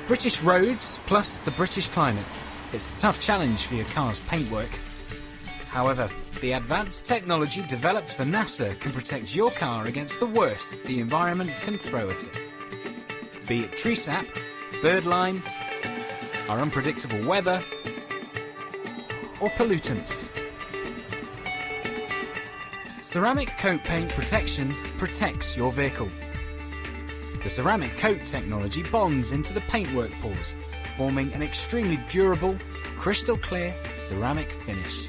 British roads plus the British climate. It's a tough challenge for your car's paintwork. However, the advanced technology developed for NASA can protect your car against the worst the environment can throw at it. Be it tree sap, birdlime, our unpredictable weather, or pollutants. Ceramic coat paint protection protects your vehicle. The ceramic coat technology bonds into the paintwork pores, forming an extremely durable, crystal clear ceramic finish.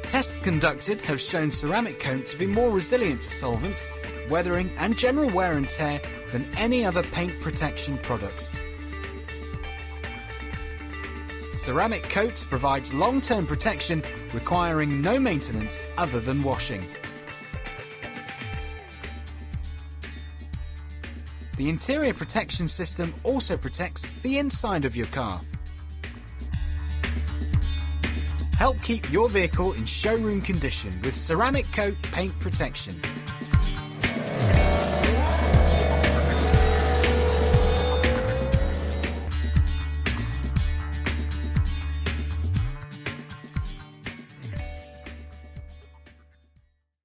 Tests conducted have shown ceramic coat to be more resilient to solvents, weathering and general wear and tear than any other paint protection products. Ceramic coat provides long-term protection requiring no maintenance other than washing. The interior protection system also protects the inside of your car. Help keep your vehicle in showroom condition with ceramic coat paint protection.